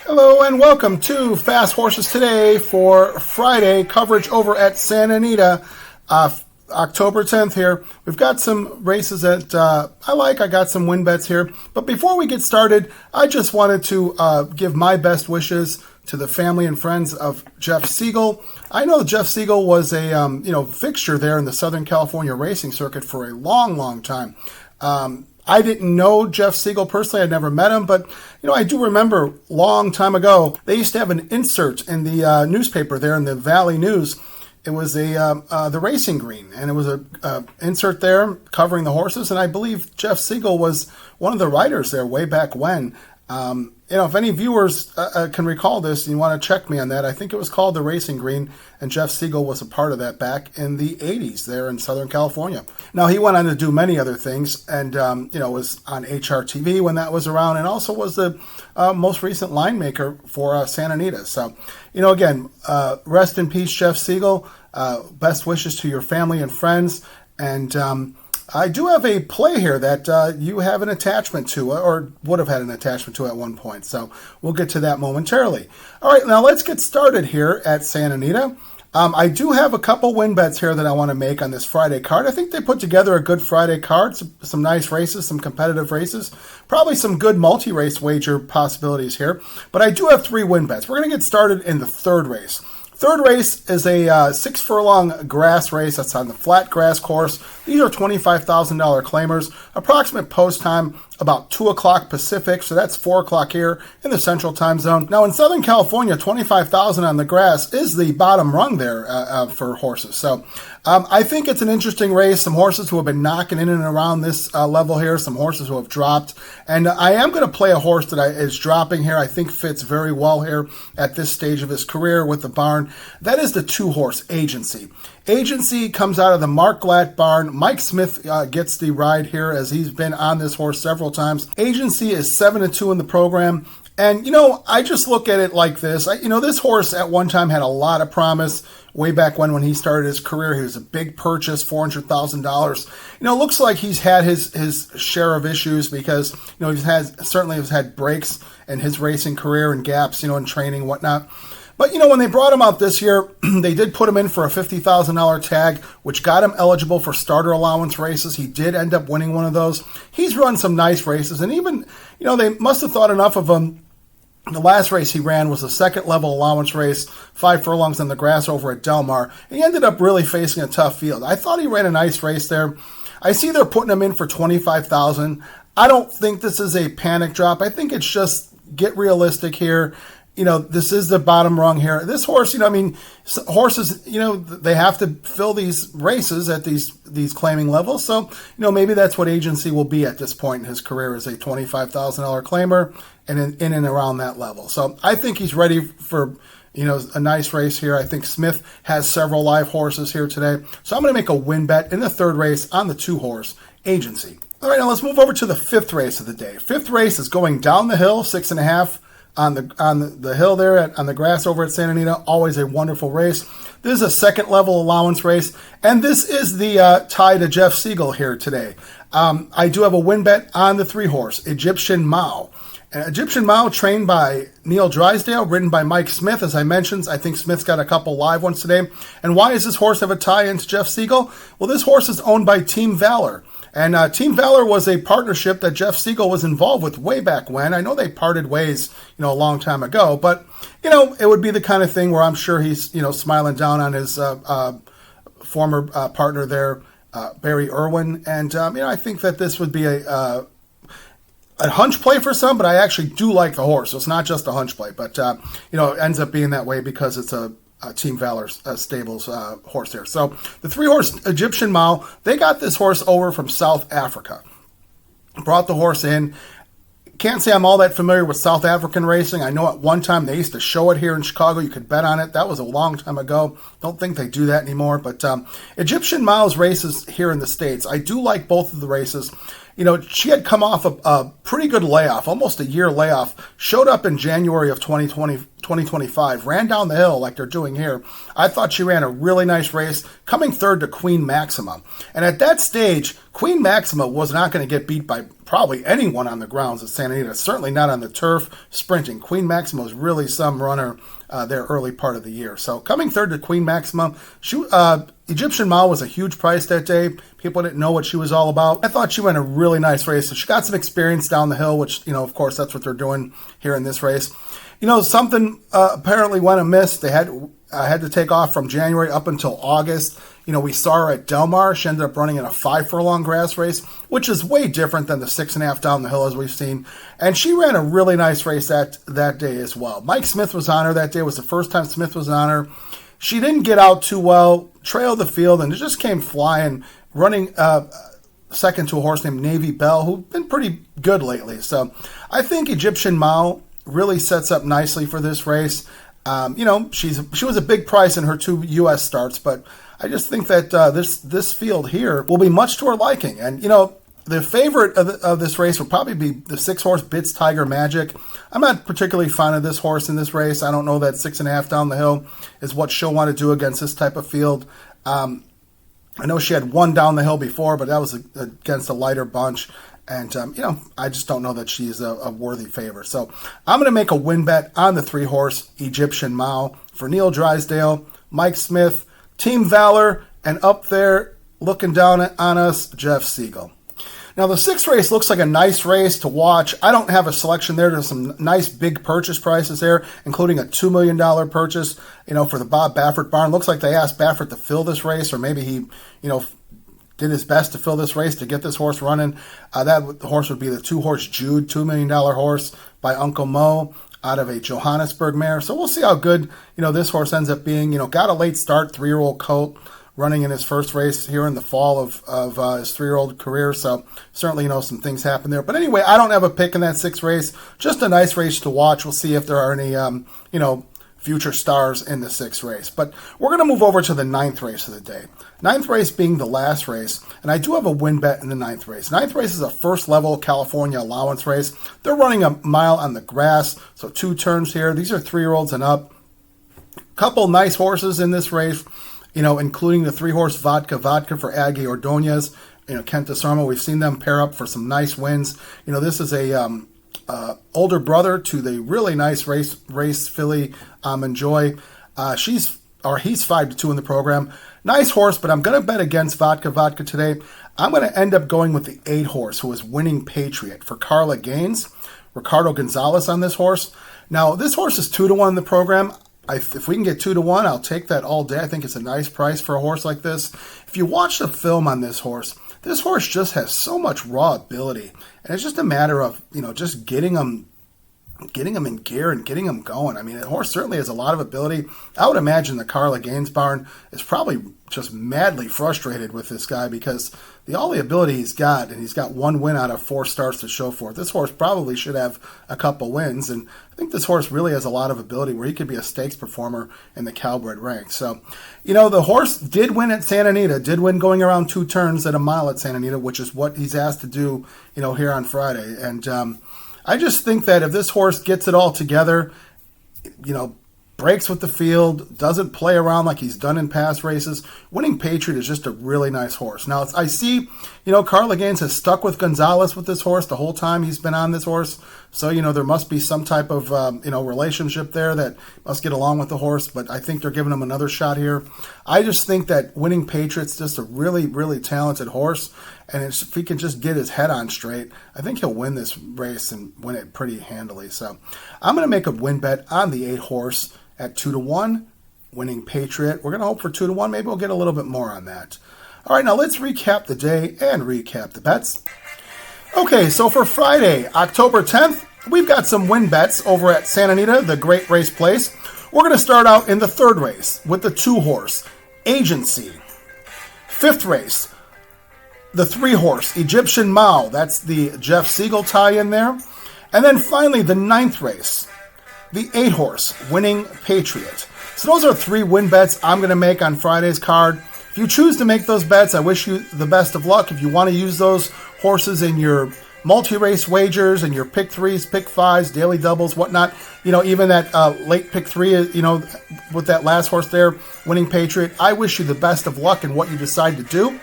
Hello and welcome to Fast Horses Today for Friday coverage over at Santa Anita, October 10th here. We've got some races that I like. I got some win bets here. But before we get started, I just wanted to give my best wishes to the family and friends of Jeff Siegel. I know Jeff Siegel was a fixture there in the Southern California racing circuit for a long, long time. I didn't know Jeff Siegel personally. I'd never met him, but I do remember long time ago they used to have an insert in the newspaper there in the Valley News. It was the racing green, and it was a insert there covering the horses. And I believe Jeff Siegel was one of the writers there way back when. If any viewers can recall this and you want to check me on that, I think it was called The Racing Green, and Jeff Siegel was a part of that back in the 80s there in Southern California. Now, he went on to do many other things and, was on HRTV when that was around, and also was the most recent line maker for Santa Anita. So, again, rest in peace, Jeff Siegel. Best wishes to your family and friends. And I do have a play here that you have an attachment to, or would have had an attachment to at one point. So we'll get to that momentarily. All right, now let's get started here at Santa Anita. I do have a couple win bets here that I want to make on this Friday card. I think they put together a good Friday card, some nice races, some competitive races, probably some good multi-race wager possibilities here. But I do have 3 win bets. We're going to get started in the third race. Third race is a 6 furlong grass race that's on the flat grass course. These are $25,000 claimers. Approximate post time about 2 o'clock Pacific, so that's 4 o'clock here in the Central Time Zone. Now in Southern California, $25,000 on the grass is the bottom rung there for horses. So I think it's an interesting race. Some horses who have been knocking in and around this level here, some horses who have dropped. And I am going to play a horse that is dropping here. I think fits very well here at this stage of his career with the barn. That is the 2-horse Agency. Agency comes out of the Mark Glatt barn. Mike Smith gets the ride here as he's been on this horse several times. Agency is 7-2 in the program. And, I just look at it like this. This horse at one time had a lot of promise way back when he started his career. He was a big purchase, $400,000. Looks like he's had his share of issues because, he's had breaks in his racing career and gaps, in training and whatnot. But, when they brought him out this year, they did put him in for a $50,000 tag, which got him eligible for starter allowance races. He did end up winning one of those. He's run some nice races, and even, they must have thought enough of him. The last race he ran was a second-level allowance race, 5 furlongs on the grass over at Del Mar. He ended up really facing a tough field. I thought he ran a nice race there. I see they're putting him in for $25,000. I don't think this is a panic drop. I think it's just get realistic here. This is the bottom rung here. This horse, horses, they have to fill these races at these claiming levels. So, maybe that's what Agency will be at this point in his career as a $25,000 claimer and in and around that level. So I think he's ready for, a nice race here. I think Smith has several live horses here today. So I'm going to make a win bet in the third race on the 2-horse Agency. All right, now let's move over to the 5th race of the day. 5th race is going down the hill, 6.5. On the hill there on the grass over at Santa Anita. Always a wonderful race. This is a second-level allowance race, and this is the tie to Jeff Siegel here today. I do have a win bet on the 3-horse, Egyptian Mao. Egyptian Mao, trained by Neil Drysdale, ridden by Mike Smith, as I mentioned. I think Smith's got a couple live ones today. And why does this horse have a tie into Jeff Siegel? Well, this horse is owned by Team Valor. And Team Valor was a partnership that Jeff Siegel was involved with way back when. I know they parted ways, a long time ago. But, it would be the kind of thing where I'm sure he's, smiling down on his former partner there, Barry Irwin. And, I think that this would be a hunch play for some, but I actually do like the horse. So it's not just a hunch play. But, it ends up being that way because it's a Team Valor stables horse here. So the 3-horse Egyptian Mao, they got this horse over from South Africa. Brought the horse in. Can't say I'm all that familiar with South African racing. I know at one time they used to show it here in Chicago. You could bet on it. That was a long time ago. Don't think they do that anymore. But Egyptian Mao's races here in the States, I do like both of the races. She had come off a pretty good layoff, almost a year layoff, showed up in January of 2020, 2025, ran down the hill like they're doing here. I thought she ran a really nice race, coming third to Queen Maxima. And at that stage, Queen Maxima was not going to get beat by probably anyone on the grounds at Santa Anita, certainly not on the turf sprinting. Queen Maxima was really some runner there early part of the year. So coming third to Queen Maxima, Egyptian Mao was a huge price that day. People didn't know what she was all about. I thought she ran a really nice race. So she got some experience down the hill, which, of course, that's what they're doing here in this race. Something apparently went amiss. They had to take off from January up until August. We saw her at Del Mar. She ended up running in a 5 furlong grass race, which is way different than the 6.5 down the hill as we've seen. And she ran a really nice race that day as well. Mike Smith was on her that day. It was the first time Smith was on her. She didn't get out too well, trailed the field, and it just came flying, running second to a horse named Navy Bell, who's been pretty good lately. So I think Egyptian Mao really sets up nicely for this race. She was a big price in her 2 U.S. starts, but I just think that this field here will be much to her liking. And, the favorite of this race will probably be the 6-horse Bits Tiger Magic. I'm not particularly fond of this horse in this race. I don't know that 6.5 down the hill is what she'll want to do against this type of field. I know she had 1 down the hill before, but that was against a lighter bunch. And, I just don't know that she's a worthy favorite. So I'm going to make a win bet on the 3-horse Egyptian Mao for Neil Drysdale, Mike Smith, Team Valor, and up there looking down on us, Jeff Siegel. Now, the 6th race looks like a nice race to watch. I don't have a selection there. There's some nice big purchase prices there, including a $2 million purchase, for the Bob Baffert barn. Looks like they asked Baffert to fill this race, or maybe he, did his best to fill this race to get this horse running. The horse would be the 2-horse Jude, $2 million horse by Uncle Mo out of a Johannesburg mare. So we'll see how good, this horse ends up being. Got a late start, 3-year-old colt, running in his first race here in the fall of his 3-year-old career. So certainly, some things happen there. But anyway, I don't have a pick in that 6th race. Just a nice race to watch. We'll see if there are any, future stars in the 6th race. But we're going to move over to the 9th race of the day. 9th race being the last race. And I do have a win bet in the 9th race. 9th race is a first level California allowance race. They're running a mile on the grass. So 2 turns here. These are 3-year-olds and up. Couple nice horses in this race, including the 3-horse Vodka for Aggie Ordonez, Kent DeSarmo. We've seen them pair up for some nice wins. This is a older brother to the really nice race filly Enjoy. He's 5-2 in the program. Nice horse, but I'm going to bet against Vodka today. I'm going to end up going with the 8-horse, who is Winning Patriot for Carla Gaines. Ricardo Gonzalez on this horse. Now, this horse is 2-1 in the program. If we can get 2-1, I'll take that all day. I think it's a nice price for a horse like this. If you watch the film on this horse just has so much raw ability. And it's just a matter of, just getting him in gear and getting him going. I mean, the horse certainly has a lot of ability. I would imagine the Carla Gaines barn is probably just madly frustrated with this guy because all the ability he's got, and he's got 1 win out of 4 starts to show for it. This horse probably should have a couple wins, and I think this horse really has a lot of ability where he could be a stakes performer in the Calbred ranks. So, the horse did win at Santa Anita, did win going around 2 turns at a mile at Santa Anita, which is what he's asked to do, here on Friday. And I just think that if this horse gets it all together, breaks with the field, doesn't play around like he's done in past races, Winning Patriot is just a really nice horse. Now, I see, Carla Gaines has stuck with Gonzalez with this horse the whole time he's been on this horse. So, there must be some type of, relationship there that must get along with the horse. But I think they're giving him another shot here. I just think that Winning Patriot's just a really, really talented horse. And if he can just get his head on straight, I think he'll win this race and win it pretty handily. So I'm going to make a win bet on the 8-horse at 2-1, Winning Patriot. We're going to hope for 2-1. Maybe we'll get a little bit more on that. All right, now let's recap the day and recap the bets. Okay, so for Friday, October 10th, we've got some win bets over at Santa Anita, the Great Race Place. We're going to start out in the 3rd race with the 2-horse, Agency. 5th race, the 3-horse, Egyptian Mao. That's the Jeff Siegel tie-in there. And then finally, the 9th race, the 8-horse, Winning Patriot. So those are 3 win bets I'm going to make on Friday's card. If you choose to make those bets, I wish you the best of luck. If you want to use those horses in your multi-race wagers and your pick threes, pick fives, daily doubles, whatnot. Even that late pick three, with that last horse there, Winning Patriot. I wish you the best of luck in what you decide to do.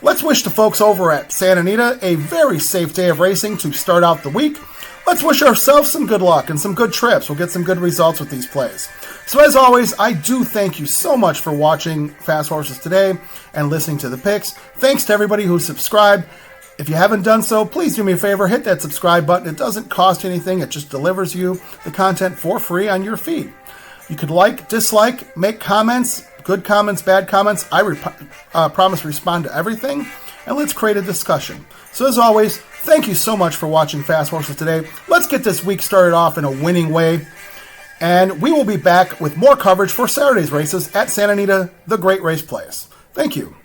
Let's wish the folks over at Santa Anita a very safe day of racing to start out the week. Let's wish ourselves some good luck and some good trips. We'll get some good results with these plays. So as always, I do thank you so much for watching Fast Horses today and listening to the picks. Thanks to everybody who subscribed. If you haven't done so, please do me a favor, hit that subscribe button. It doesn't cost you anything. It just delivers you the content for free on your feed. You could like, dislike, make comments, good comments, bad comments. I promise to respond to everything, and let's create a discussion. So as always, thank you so much for watching Fast Horses today. Let's get this week started off in a winning way, and we will be back with more coverage for Saturday's races at Santa Anita, the Great Race Place. Thank you.